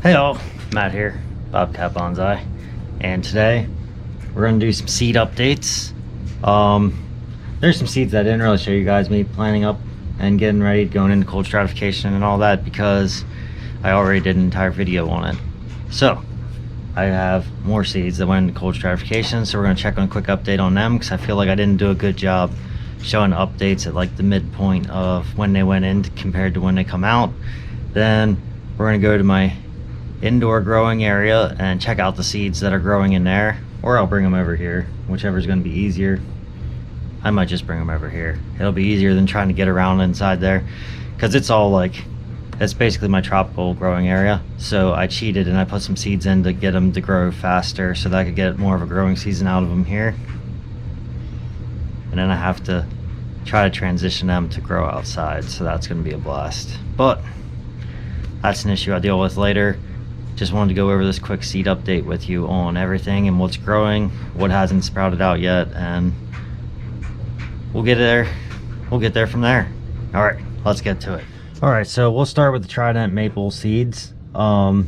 Hey all, Matt here, Bobcat Bonsai, and today we're going to do some seed updates. There's some seeds that I didn't really show you guys, me planting up and getting ready, going into cold stratification and all that, because I already did an entire video on it. So I have more seeds that went into cold stratification, so we're going to check on a quick update on them, because I feel like I didn't do a good job showing updates at like the midpoint of when they went in compared to when they come out. Then we're going to go to my indoor growing area and check out the seeds that are growing in there, or I'll bring them over here, whichever is going to be easier. I might just bring them over here. It'll be easier than trying to get around inside there, because it's all like, it's basically my tropical growing area. So I cheated and I put some seeds in to get them to grow faster so that I could get more of a growing season out of them here, and then I have to try to transition them to grow outside, so that's going to be a blast, but that's an issue I'll deal with later. Just wanted to go over this quick seed update with you on everything and what's growing, what hasn't sprouted out yet, and we'll get there from there. All right, let's get to it. All right, so we'll start with the Trident maple seeds. I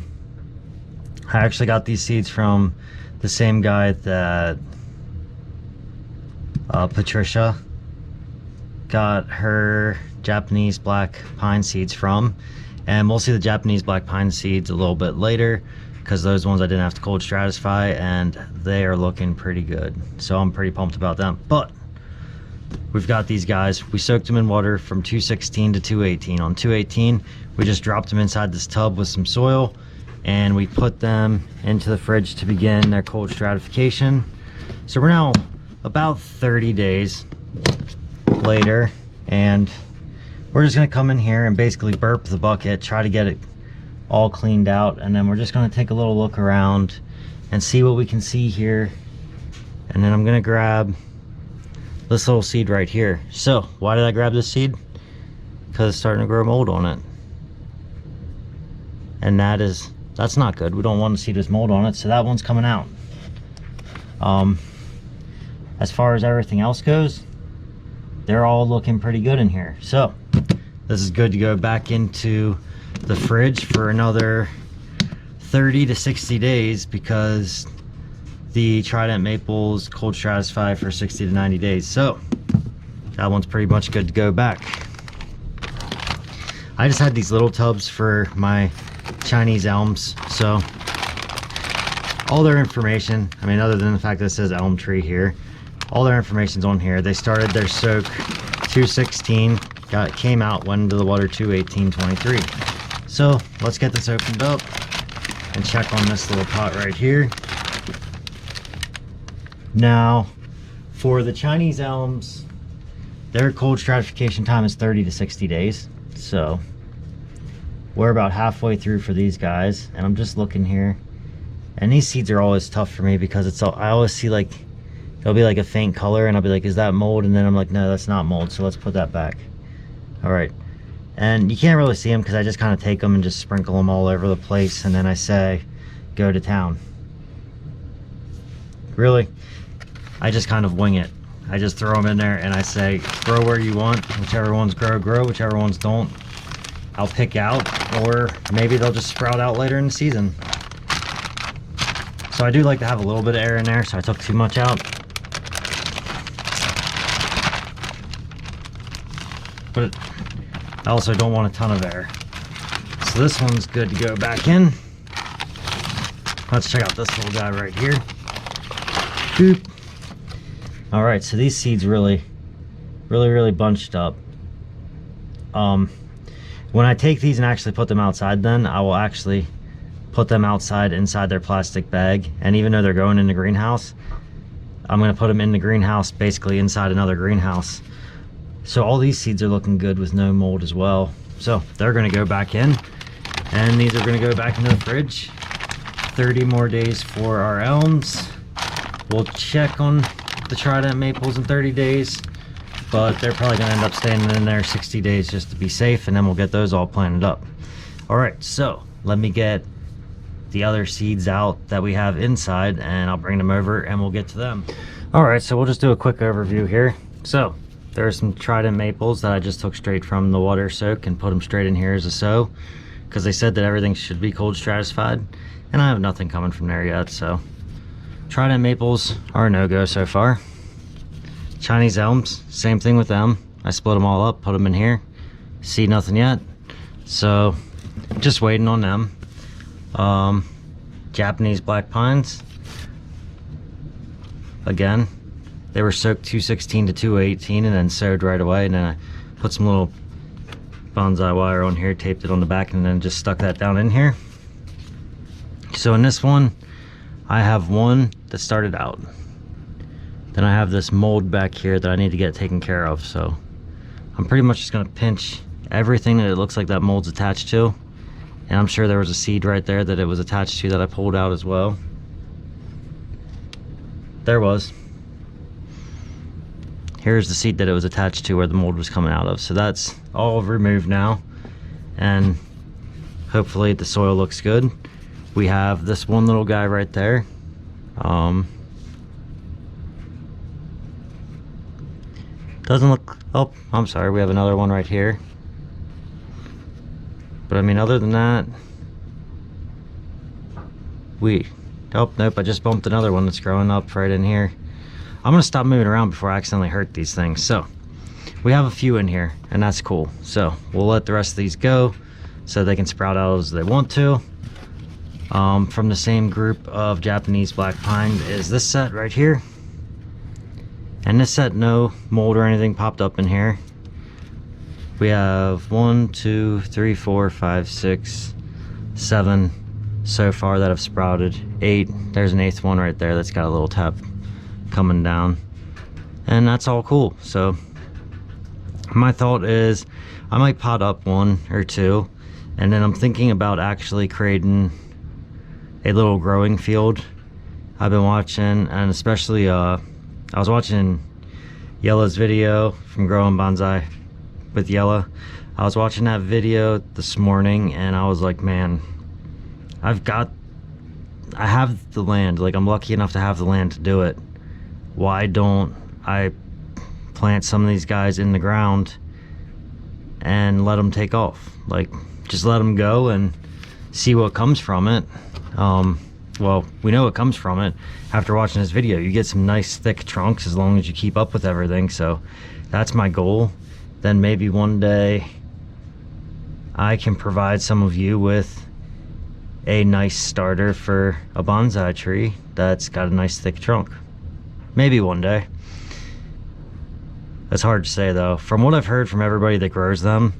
actually got these seeds from the same guy that Patricia got her Japanese black pine seeds from. And we'll see the Japanese black pine seeds a little bit later, because those ones I didn't have to cold stratify and they are looking pretty good. So I'm pretty pumped about them. But we've got these guys. We soaked them in water from 216 to 218. On 218, we just dropped them inside this tub with some soil and we put them into the fridge to begin their cold stratification. So we're now about 30 days later, and we're just going to come in here and basically burp the bucket, try to get it all cleaned out, and then we're just going to take a little look around and see what we can see here. And then I'm going to grab this little seed right here. So why did I grab this seed? Because it's starting to grow mold on it, and that's not good. We don't want to see this mold on it, so that one's coming out. As far as everything else goes, they're all looking pretty good in here. So this is good to go back into the fridge for another 30 to 60 days, because the Trident maples cold stratify for 60 to 90 days. So that one's pretty much good to go back. I just had these little tubs for my Chinese elms, so all their information, I mean, other than the fact that it says elm tree here, all their information's on here. They started their soak 216, came out, went into the water 218.23. So let's get this opened up and check on this little pot right here. Now, for the Chinese elms, their cold stratification time is 30 to 60 days. So we're about halfway through for these guys, and I'm just looking here. And these seeds are always tough for me, because it's all, I always see like, it'll be like a faint color and I'll be like, is that mold? And then I'm like, no, that's not mold, so let's put that back. All right, and you can't really see them because I just kind of take them and just sprinkle them all over the place, and then I say go to town. Really, I just kind of wing it. I just throw them in there and I say grow where you want. Whichever ones grow, whichever ones don't, I'll pick out, or maybe they'll just sprout out later in the season. So I do like to have a little bit of air in there, so I took too much out. But I also don't want a ton of air. So this one's good to go back in. Let's check out this little guy right here. Boop. All right, so these seeds really bunched up. When I take these and actually put them outside, then I will actually put them outside inside their plastic bag. And even though they're going in the greenhouse, I'm going to put them in the greenhouse, basically inside another greenhouse. So all these seeds are looking good with no mold as well. So they're going to go back in, and these are going to go back into the fridge. 30 more days for our elms. We'll check on the Trident maples in 30 days, but they're probably going to end up staying in there 60 days just to be safe, and then we'll get those all planted up. All right, so let me get the other seeds out that we have inside, and I'll bring them over and we'll get to them. All right, so we'll just do a quick overview here. So there are some Trident maples that I just took straight from the water soak and put them straight in here as a sow. because they said that everything should be cold stratified, and I have nothing coming from there yet. So Trident maples are a no-go so far. Chinese elms, same thing with them. I split them all up, put them in here. See nothing yet, so just waiting on them. Japanese black pines, again, they were soaked 216 to 218 and then sowed right away, and then I put some little bonsai wire on here, taped it on the back, and then just stuck that down in here. So in this one, I have one that started out. Then I have this mold back here that I need to get taken care of. So I'm pretty much just gonna pinch everything that it looks like that mold's attached to. And I'm sure there was a seed right there that it was attached to that I pulled out as well. There was. Here's the seed that it was attached to where the mold was coming out of. So that's all removed now. And hopefully the soil looks good. We have this one little guy right there. Doesn't look, oh, I'm sorry, we have another one right here. But I mean, other than that, oh, nope, I just bumped another one that's growing up right in here. I'm gonna stop moving around before I accidentally hurt these things. So we have a few in here, and that's cool. So we'll let the rest of these go so they can sprout out as they want to. From the same group of Japanese black pine is this set right here. And this set, no mold or anything popped up in here. We have 1, 2, 3, 4, 5, 6, 7 so far that have sprouted. 8, there's an 8th one right there that's got a little tap coming down. And that's all cool. So my thought is I might pot up 1 or 2, and then I'm thinking about actually creating a little growing field. I've been watching, and especially I was watching Yella's video from Growing Bonsai with Yella. I was watching that video this morning, and I was like, man, I have the land. Like, I'm lucky enough to have the land to do it. Why don't I plant some of these guys in the ground and let them take off? Like, just let them go and see what comes from it. Well, we know what comes from it after watching this video. You get some nice thick trunks as long as you keep up with everything. So that's my goal. Then maybe one day I can provide some of you with a nice starter for a bonsai tree that's got a nice thick trunk. Maybe one day. That's hard to say though. From what I've heard from everybody that grows them,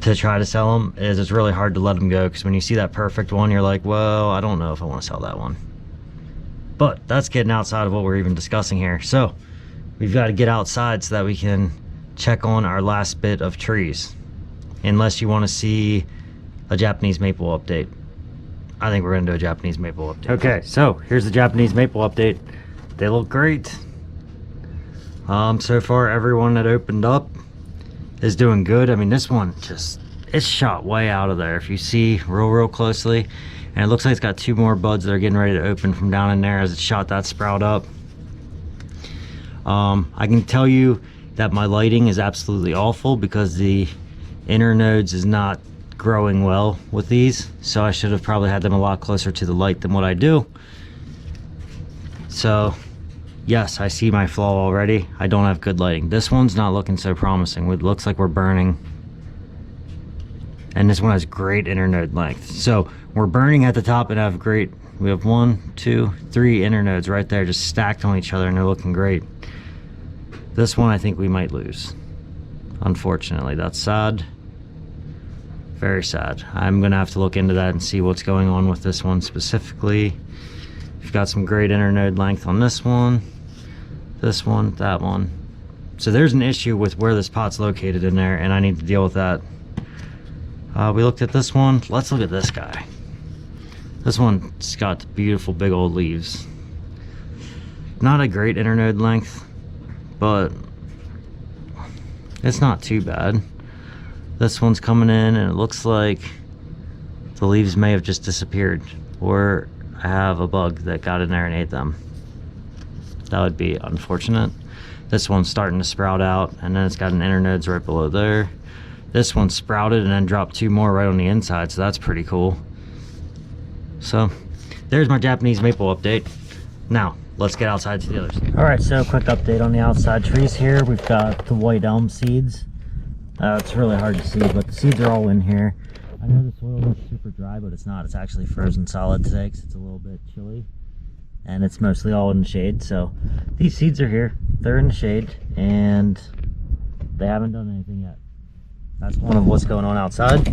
to try to sell them, is it's really hard to let them go, because when you see that perfect one, you're like, well, I don't know if I want to sell that one. But that's getting outside of what we're even discussing here. So we've got to get outside so that we can check on our last bit of trees, unless you want to see a Japanese maple update. I think we're gonna do a Japanese maple update. Okay, so here's the Japanese maple update. They look great. So far everyone that opened up is doing good. I mean, this one just, it's shot way out of there if you see real closely, and it looks like it's got 2 more buds that are getting ready to open from down in there as it shot that sprout up. I can tell you that my lighting is absolutely awful because the inner nodes is not growing well with these, so I should have probably had them a lot closer to the light than what I do. So yes, I see my flaw already. I don't have good lighting. This one's not looking so promising. It looks like we're burning. And this one has great internode length. So we're burning at the top and have great, we have 1, 2, 3 internodes right there just stacked on each other, and they're looking great. This one I think we might lose. Unfortunately, that's sad. Very sad. I'm gonna have to look into that and see what's going on with this one specifically. We've got some great internode length on this one, that one. So there's an issue with where this pot's located in there, and I need to deal with that. We looked at this one. Let's look at this guy. This one's got beautiful big old leaves. Not a great internode length, but it's not too bad. This one's coming in, and it looks like the leaves may have just disappeared, or I have a bug that got in there and ate them. That would be unfortunate. This one's starting to sprout out, and then it's got an internodes right below there. This one sprouted and then dropped 2 more right on the inside, so that's pretty cool. So there's my Japanese maple update. Now let's get outside to the others. All right, so quick update on the outside trees here. We've got the white elm seeds. It's really hard to see, but the seeds are all in here. I know the soil looks super dry, but it's not. It's actually frozen solid today because it's a little bit chilly, and it's mostly all in the shade. So these seeds are here. They're in the shade, and they haven't done anything yet. That's one of what's going on outside.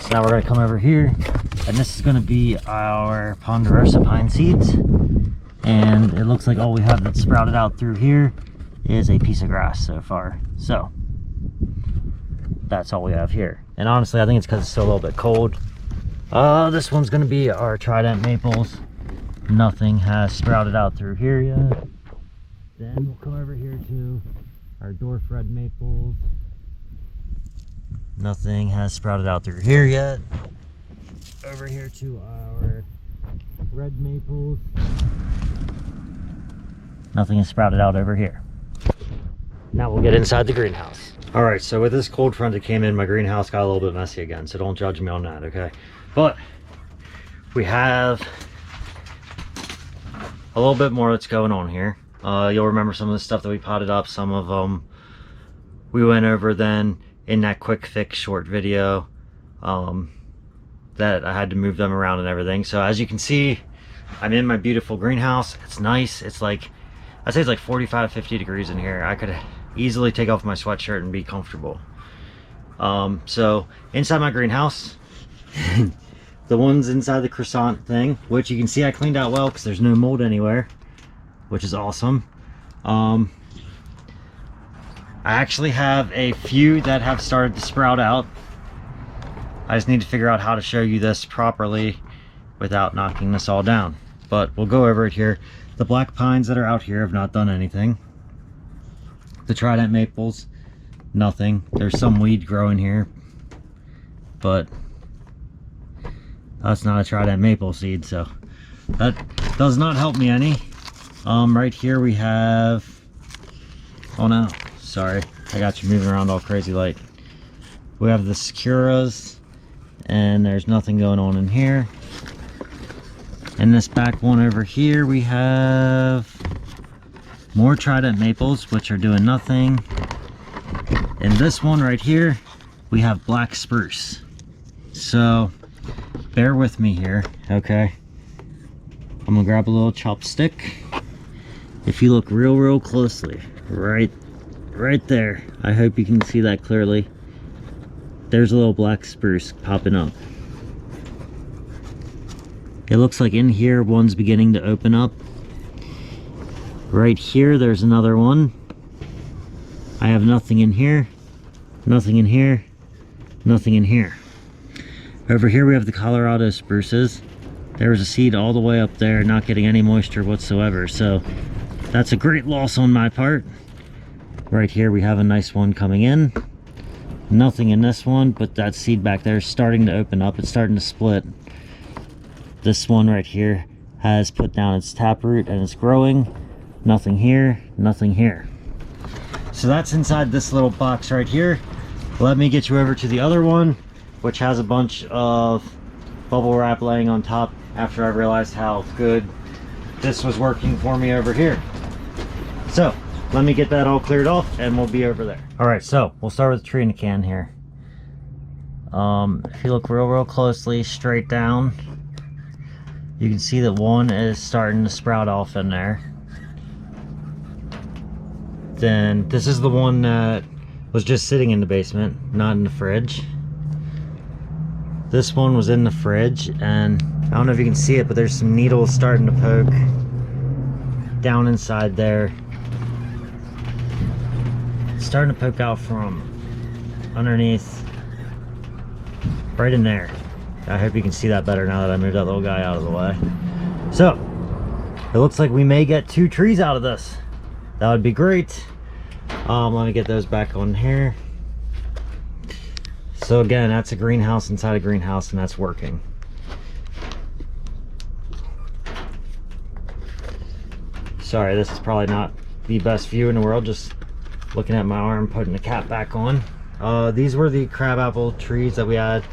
So now we're going to come over here, and this is going to be our ponderosa pine seeds. And it looks like all we have that's sprouted out through here is a piece of grass so far. So that's all we have here. And honestly, I think it's because it's still a little bit cold. This one's going to be our trident maples. Nothing has sprouted out through here yet. Then we'll come over here to our dwarf red maples. Nothing has sprouted out through here yet. Over here to our red maples. Nothing has sprouted out over here. Now we'll get inside the greenhouse. All right, so with this cold front that came in, my greenhouse got a little bit messy again, so don't judge me on that, okay? But we have a little bit more that's going on here. You'll remember some of the stuff that we potted up. Some of them we went over then in that quick fix short video that I had to move them around and everything. So as you can see, I'm in my beautiful greenhouse. It's nice. It's like, I'd say it's like 45, 50 degrees in here. I could easily take off my sweatshirt and be comfortable. So inside my greenhouse, the ones inside the croissant thing, which you can see I cleaned out well because there's no mold anywhere, which is awesome. I actually have a few that have started to sprout out. I just need to figure out how to show you this properly without knocking this all down, but we'll go over it here. The black pines that are out here have not done anything. The trident maples, nothing. There's some weed growing here, but that's not a trident maple seed, so that does not help me any. Right here we have, oh no, sorry, I got you moving around all crazy like. We have the Sakuras, and there's nothing going on in here. And this back one over here, we have more trident maples, which are doing nothing. And this one right here, we have black spruce. So bear with me here, okay? I'm gonna grab a little chopstick. If you look real closely, right there, I hope you can see that clearly. There's a little black spruce popping up. It looks like in here one's beginning to open up. Right here there's another one. I have nothing in here, nothing in here, nothing in here. Over here we have the Colorado spruces. There was a seed all the way up there not getting any moisture whatsoever, so that's a great loss on my part. Right here we have a nice one coming in. Nothing in this one, but that seed back there is starting to open up. It's starting to split. This one right here has put down its taproot and it's growing. Nothing here, nothing here. So that's inside this little box right here. Let me get you over to the other one, which has a bunch of bubble wrap laying on top after I realized how good this was working for me over here. So let me get that all cleared off and we'll be over there. All right, so we'll start with the tree in the can here. If you look real closely, straight down, you can see that one is starting to sprout off in there. Then this is the one that was just sitting in the basement, not in the fridge. This one was in the fridge, and I don't know if you can see it, but there's some needles starting to poke down inside there. It's starting to poke out from underneath, right in there. I hope you can see that better now that I moved that little guy out of the way. So it looks like we may get 2 trees out of this. That would be great. Let me get those back on here. So again, that's a greenhouse inside a greenhouse, and that's working. Sorry, this is probably not the best view in the world, just looking at my arm, putting the cap back on. These were the crabapple trees that we had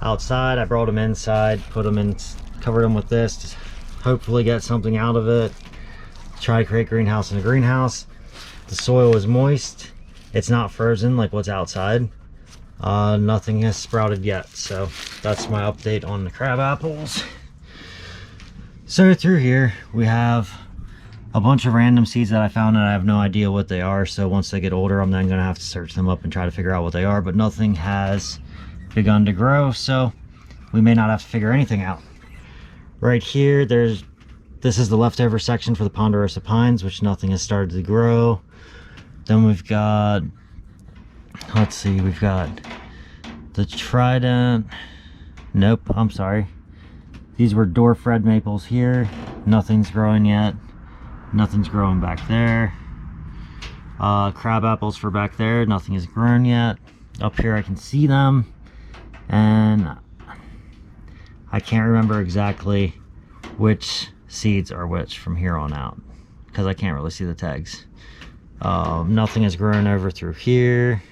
outside. I brought them inside, put them in, covered them with this to hopefully get something out of it. Try to create greenhouse in a greenhouse. The soil is moist. It's not frozen like what's outside. Nothing has sprouted yet, so that's my update on the crab apples. So through here we have a bunch of random seeds that I found, and I have no idea what they are, so once they get older I'm then gonna have to search them up and try to figure out what they are, but nothing has begun to grow, so we may not have to figure anything out. Right here, this is the leftover section for the ponderosa pines, which nothing has started to grow. Then we've got, let's see, we've got the trident. Nope, I'm sorry. These were dwarf red maples here. Nothing's growing yet. Nothing's growing back there. Crab apples for back there. Nothing has grown yet. Up here I can see them. And I can't remember exactly which seeds are which from here on out, because I can't really see the tags. Nothing has grown over through here.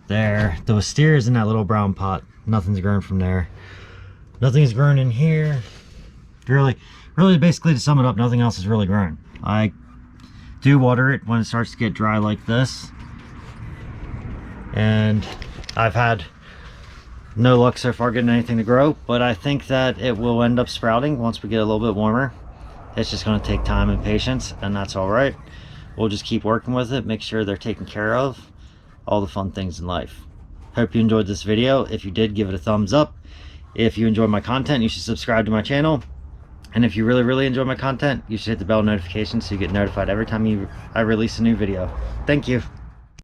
There. The wisteria is in that little brown pot. Nothing's grown from there. Nothing's grown in here. Really basically, to sum it up, nothing else has really grown. I do water it when it starts to get dry like this. And I've had no luck so far getting anything to grow, but I think that it will end up sprouting once we get a little bit warmer. It's just going to take time and patience, and that's all right. We'll just keep working with it, make sure they're taken care of. All the fun things in life. Hope you enjoyed this video. If you did, give it a thumbs up. If you enjoy my content, you should subscribe to my channel. And if you really enjoy my content, you should hit the bell notification so you get notified every time I release a new video. Thank you.